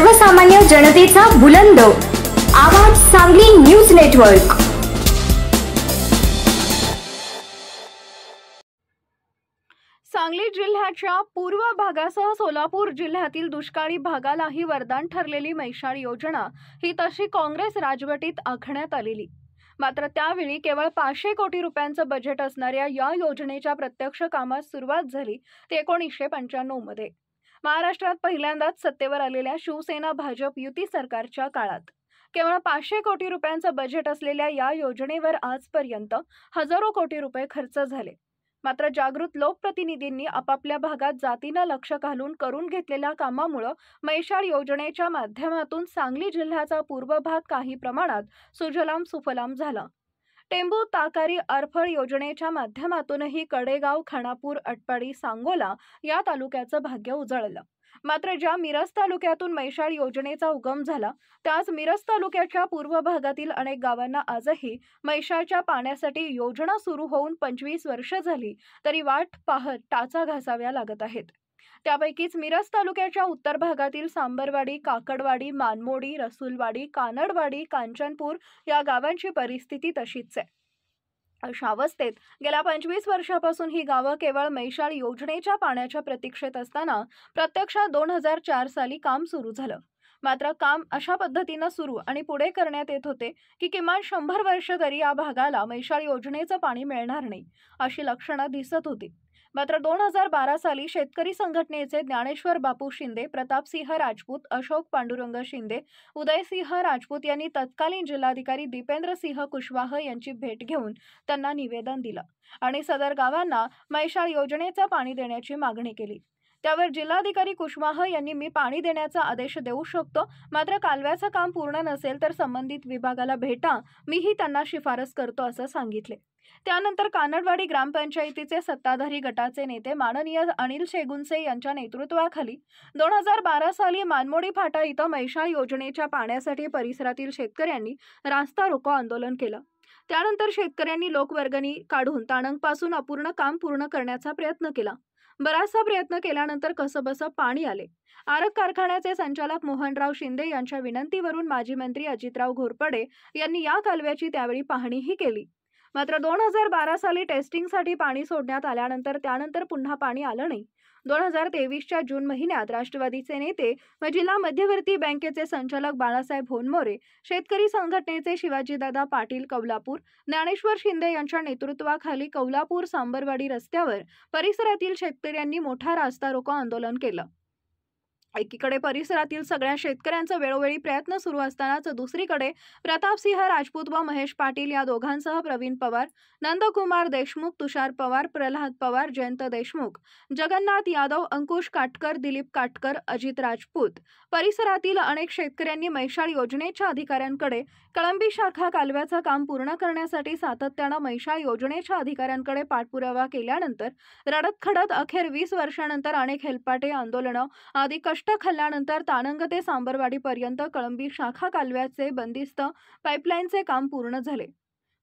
सर्वसामान्य जनतेचा बुलंद आवाज सांगली न्यूज नेटवर्क। सांगली जिल्ह्याच्या पूर्व भागासह सोलापूर जिल्ह्यातील दुष्काळी भागालाही वरदान ठरलेली मैशाळ योजना ही तशी काँग्रेस राजवटीत आखण्यात आलेली। मात्र त्यावेळी केवळ 500 कोटी रुपयांचं बजेट असणाऱ्या या योजनेच्या प्रत्यक्ष कामास सुरुवात झाली ते 1995 मध्ये। महाराष्ट्रात पहिल्यांदाच सत्तेवर आलेल्या शिवसेना भाजप युती सरकारच्या काळात केवळ 500 कोटी रुपयांचं बजेट असलेल्या या योजनेवर आजपर्यंत हजारो कोटी रुपये खर्च झाले। मात्र जागृत लोकप्रतिनिधींनी आपापल्या भागात जातीनं लक्ष घालून करून घेतलेल्या कामामुळे मैशाळ योजनेच्या माध्यमातून सांगली जिल्ह्याचा पूर्व भाग काही प्रमाणात सुजलाम सुफलाम झाला। टेंभू ताकारी अरफळ योजनेच्या माध्यमातूनही कडेगाव, खानापूर, अटपाडी, सांगोला या तालुक्याचं भाग्य उजळलं। मात्र ज्या मिरज तालुक्यातून मैशाळ योजनेचा उगम झाला त्याच मिरज तालुक्याच्या पूर्व भागातील अनेक गावांना आजही मैशाळच्या पाण्यासाठी योजना सुरू होऊन 25 वर्ष झाली तरी वाट पाहत टाचा घासाव्या लागत आहेत। त्यापैकीच मिरज तालुक्याच्या उत्तर भागातील सांबरवाडी, काकडवाडी, मानमोडी, रसूलवाडी, कानडवाडी, कांचनपूर या गावांची परिस्थिती तशीच आहे। अशा अवस्थेत गेल्या 25 वर्षापासून ही गावं केवळ मैशाळ योजनेच्या पाण्याच्या प्रतीक्षेत असताना प्रत्यक्षात 2004 साली काम सुरू झालं। मात्र काम अशा पद्धतीनं सुरू आणि पुढे करण्यात येत होते की किमान 100 वर्ष तरी या भागाला मैशाळ योजनेचं पाणी मिळणार नाही अशी लक्षणं दिसत होती। मात्र 2012 साली शेतकरी संघटनेचे ज्ञानेश्वर बापू शिंदे, प्रतापसिंह राजपूत, अशोक पांडुरंग शिंदे, उदयसिंह राजपूत यांनी तत्कालीन जिल्हाधिकारी दीपेंद्रसिंह कुशवाह यांची भेट घेऊन त्यांना निवेदन दिलं आणि सदर गावांना मैशाळ योजनेचं पाणी देण्याची मागणी केली। त्यावर जिल्हाधिकारी कुशवाह यांनी मी पाणी देण्याचा आदेश देऊ शकतो, मात्र कालव्याचं काम पूर्ण नसेल तर संबंधित विभागाला भेटा, मीही त्यांना शिफारस करतो असं सांगितले। त्यानंतर कानडवाडी ग्रामपंचायतीचे सत्ताधारी गटाचे नेते माननीय अनिल शेगुनसे यांच्या नेतृत्वाखाली 2012 साली मानमोडी फाटा इथं मैशाळ योजनेच्या पाण्यासाठी परिसरातील शेतकऱ्यांनी रास्ता रोको आंदोलन केलं। त्यानंतर शेतकऱ्यांनी लोकवर्गणी काढून ताणंगपासून अपूर्ण काम पूर्ण करण्याचा प्रयत्न केला। बराचसा प्रयत्न केल्यानंतर कसंबसं पाणी आले। आरग कारखान्याचे संचालक मोहनराव शिंदे यांच्या विनंतीवरून माजी मंत्री अजितराव घोरपडे यांनी या कालव्याची त्यावेळी पाहणीही केली। मात्र 2012 साली टेस्टिंगसाठी पाणी सोडण्यात आल्यानंतर त्यानंतर पुन्हा पाणी आलं नाही। 2023च्या जून महिन्यात राष्ट्रवादीचे नेते व जिल्हा मध्यवर्ती बँकेचे संचालक बाळासाहेब होनमोरे, शेतकरी संघटनेचे शिवाजीदादा पाटील कौलापूर, ज्ञानेश्वर शिंदे यांच्या नेतृत्वाखाली कौलापूर सांबरवाडी रस्त्यावर परिसरातील शेतकऱ्यांनी मोठा रास्ता रोको आंदोलन केलं। एकीकडे परिसरातील सगळ्या शेतकऱ्यांचा वेळोवेळी प्रयत्न सुरू असतानाच दुसरीकडे प्रतापसिंह राजपूत व महेश पाटील या दोघांसह प्रवीण पवार, नंदकुमार देशमुख, तुषार पवार, प्रल्हाद पवार, जयंत देशमुख, जगन्नाथ यादव, अंकुश काटकर, दिलीप काटकर, अजित राजपूत परिसरातील अनेक शेतकऱ्यांनी मैशाळ योजनेच्या अधिकाऱ्यांकडे कळंबी शाखा कालव्याचं काम पूर्ण करण्यासाठी सातत्यानं मैशाळ योजनेच्या अधिकाऱ्यांकडे पाठपुरावा केल्यानंतर रडत खडत अखेर 20 वर्षांनंतर अनेक हेलपाटे, आंदोलनं आदी कष्ट खाल्ल्यानंतर ताणंग ते सांबरवाडीपर्यंत कळंबी शाखा कालव्याचे बंदिस्त पाईपलाईनचे काम पूर्ण झाले।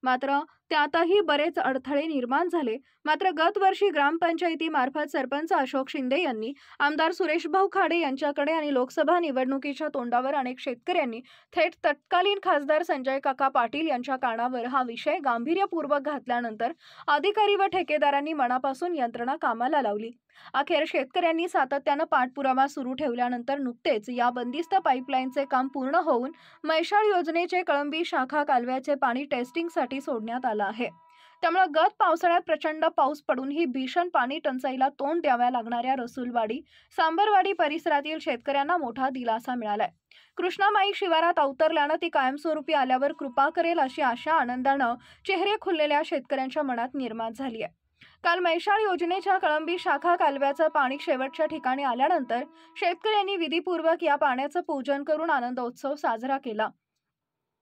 मात्र त्यातही बरेच अडथळे निर्माण झाले। मात्र गत वर्षी ग्रामपंचायतीमार्फत सरपंच अशोक शिंदे यांनी आमदार सुरेशभाऊ खाडे यांच्याकडे आणि लोकसभा निवडणुकीच्या तोंडावर अनेक शेतकऱ्यांनी थेट तत्कालीन खासदार संजय काका पाटील यांच्या कानावर हा विषय गांभीर्यपूर्वक घातल्यानंतर अधिकारी व ठेकेदारांनी मनापासून यंत्रणा कामाला लावली। अखेर शेतकऱ्यांनी सातत्यानं पाठपुरावा सुरू ठेवल्यानंतर नुकतेच या बंदिस्त पाईपलाईनचे काम पूर्ण होऊन मैशाळ योजनेचे कळंबी शाखा कालव्याचे पाणी टेस्टिंगसाठी सोडण्यात आलं आहे। त्यामुळे गत पावसाळ्यात प्रचंड पाऊस पडूनही भीषण पाणी टंचाईला तोंड द्याव्या लागणाऱ्या रसूलवाडी, सांबरवाडी परिसरातील शेतकऱ्यांना मोठा दिलासा मिळालाय। कृष्णामाई शिवारात अवतरल्यानं ती कायमस्वरूपी आल्यावर कृपा करेल अशी आशा आनंदानं चेहरे खुललेल्या शेतकऱ्यांच्या मनात निर्माण झाली आहे। काल मैशाळ योजनेच्या कळंबी शाखा कालव्याचं पाणी शेवटच्या ठिकाणी आल्यानंतर शेतकऱ्यांनी विधीपूर्वक या पाण्याचं पूजन करून आनंदोत्सव साजरा केला।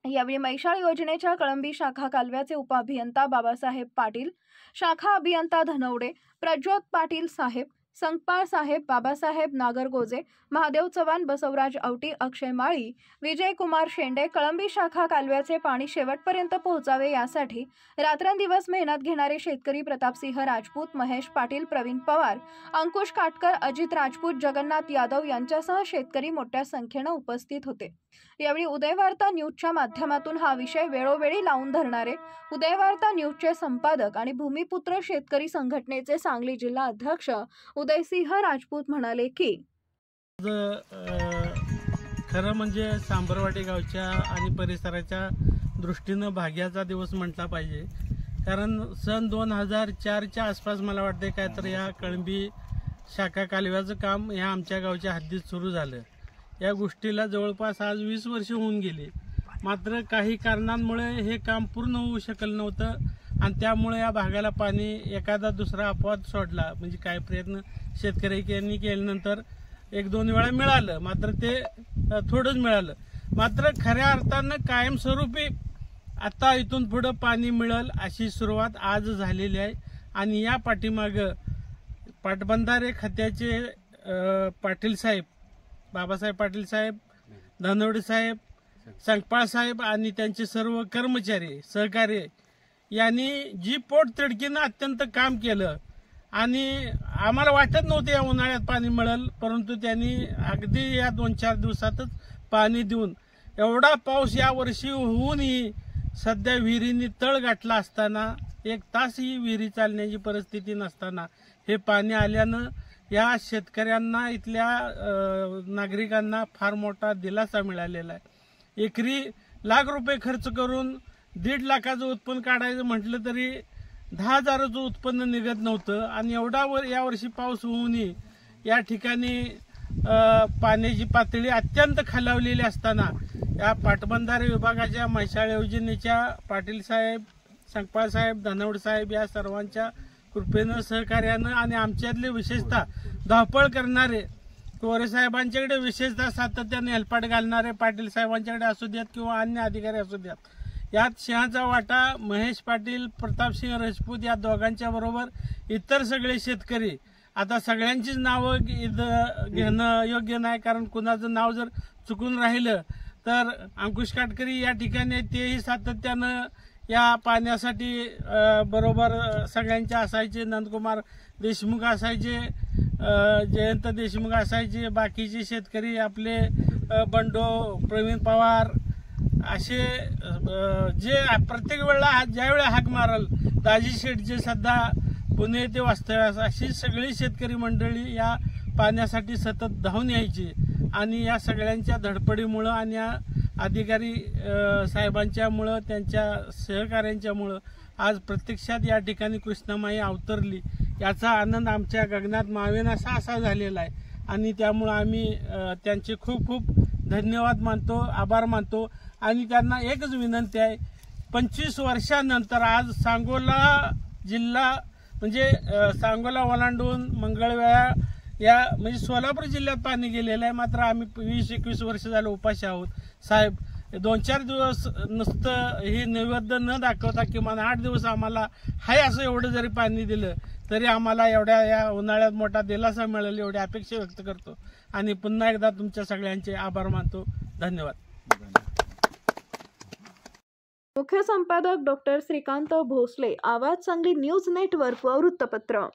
यावेळी मैशाळ योजनेच्या कळंबी शाखा कालव्याचे उपअभियंता बाबासाहेब पाटील, शाखा अभियंता धनवडे, प्रज्योत पाटील साहेब, संकपाळ साहेब, बाबासाहेब नागरगोजे, महादेव चव्हाण, बसवराज आवटी, अक्षय माळी, विजय कुमार शेंडे कळंबी शाखा कालव्याचे पाणी शेवटपर्यंत पोहोचावे यासाठी रात्रंदिवस मेहनत घेणारे शेतकरी प्रतापसिंह राजपूत, महेश पाटील, प्रवीण पवार, अंकुश काटकर, अजित राजपूत, जगन्नाथ यादव यांच्यासह शेतकरी मोठ्या संख्येने उपस्थित होते। यावेळी उदयवार्ता न्यूजच्या माध्यमातून हा विषय वेळोवेळी लावून धरणारे उदयवार्ता न्यूजचे संपादक आणि भूमिपुत्र शेतकरी संघटनेचे सांगली जिल्हा अध्यक्ष उदयसिंह राजपूत म्हणाले की खरं म्हणजे सांबरवाडी गावच्या आणि परिसराच्या दृष्टीनं भाग्याचा दिवस म्हटला पाहिजे। कारण सन 2004च्या आसपास मला वाटते काय तर या कळंबी शाखा कालव्याचं काम ह्या आमच्या गावच्या हद्दीत सुरू झालं। या गोष्टीला जवळपास आज 20 वर्ष होऊन गेली, मात्र काही कारणांमुळे हे काम पूर्ण होऊ शकलं नव्हतं आणि त्यामुळे या भागाला पाणी एखादा दुसरा अपवाद सोडला म्हणजे काय प्रयत्न शेतकऱ्यांनी केल्यानंतर 1-2 वेळा मिळालं, मात्र ते थोडंच मिळालं। मात्र खऱ्या अर्थानं कायमस्वरूपी आता इथून पुढे पाणी मिळेल अशी सुरुवात आज झालेली आहे। आणि या पाठीमागं पाटबंधारे खात्याचे पाटील साहेब, बाबासाहेब पाटील साहेब, धनवडे साहेब, संकपाळ साहेब आणि त्यांचे सर्व कर्मचारी सहकारी यांनी जी पोटतिडकीनं अत्यंत काम केलं आणि आम्हाला वाटत नव्हतं या उन्हाळ्यात पाणी मिळेल, परंतु त्यांनी अगदी या 2-4 दिवसातच पाणी देऊन एवढा पाऊस या वर्षी होऊनही सध्या विहिरींनी तळ गाठला असताना 1 तासही विहिरी चालण्याची परिस्थिती नसताना हे पाणी आल्यानं या शेतकऱ्यांना इथल्या नागरिकांना फार मोठा दिलासा मिळालेला आहे। एकरी लाख रुपये खर्च करून 1.5 लाखाचं उत्पन्न काढायचं म्हटलं तरी 10,000चं उत्पन्न निघत नव्हतं आणि एवढा यावर्षी पाऊस होऊनही या ठिकाणी पाण्याची पातळी अत्यंत खालावलेली असताना या पाटबंधारे विभागाच्या म्हैसाळ योजनेच्या पाटील साहेब, संकपाळ साहेब, धनवडे साहेब या सर्वांच्या कृपेनं सहकार्यानं आणि आमच्यातले विशेषतः धावपळ करणारे कोरे साहेबांच्याकडे विशेषतः सातत्याने हेलपाट घालणारे पाटील साहेबांच्याकडे असू द्यात किंवा अन्य अधिकारी असू द्यात, यात सिंहाचा वाटा महेश पाटील, प्रतापसिंह राजपूत या दोघांच्या बरोबर इतर सगळे शेतकरी। आता सगळ्यांचीच नावं घेणं योग्य नाही, कारण कुणाचं नाव जर चुकून राहिलं तर अंकुश काटकरी या ठिकाणी तेही सातत्यानं या पाण्यासाठी बरोबर सगळ्यांचे असायचे, नंदकुमार देशमुख असायचे, जयंत देशमुख असायचे, बाकीचे शेतकरी आपले बंडो, प्रवीण पवार असे जे प्रत्येक वेळेला ज्यावेळेला हाक मारल दाजी शेठ जे सध्या पुणे ते वास्तव्यास अशी सगळी शेतकरी मंडळी या पाण्यासाठी सतत धावून यायची आणि या सगळ्यांच्या धडपडीमुळं आणि या अधिकारी साहेबांच्यामुळं त्यांच्या सहकार्यांच्यामुळं आज प्रत्यक्षात या ठिकाणी कृष्णामाई अवतरली याचा आनंद आमच्या गगनात मावेनासा असा झालेला आहे। आणि त्यामुळं आम्ही त्यांचे खूप खूप धन्यवाद मानतो, आभार मानतो आणि त्यांना एकच विनंती आहे, 25 वर्षानंतर आज सांगोला जिल्हा म्हणजे सांगोला ओलांडून मंगळवेढा या म्हणजे सोलापूर जिल्ह्यात पाणी गेलेलं आहे, मात्र आम्ही 20-21 वर्ष झालं उपाशी आहोत। साहेब 2-4 दिवस नुसतं हे नैवेद्य न दाखवता किमान 8 दिवस आम्हाला हाय असं एवढं जरी पाणी दिलं तरी आम्हाला एवढ्या या उन्हाळ्यात मोठा दिलासा मिळेल एवढी अपेक्षा व्यक्त करतो आणि पुन्हा एकदा तुमच्या सगळ्यांचे आभार मानतो। धन्यवाद। मुख्य संपादक डॉक्टर श्रीकांत भोसले, आवाज सांगली न्यूज नेटवर्क व वृत्तपत्र।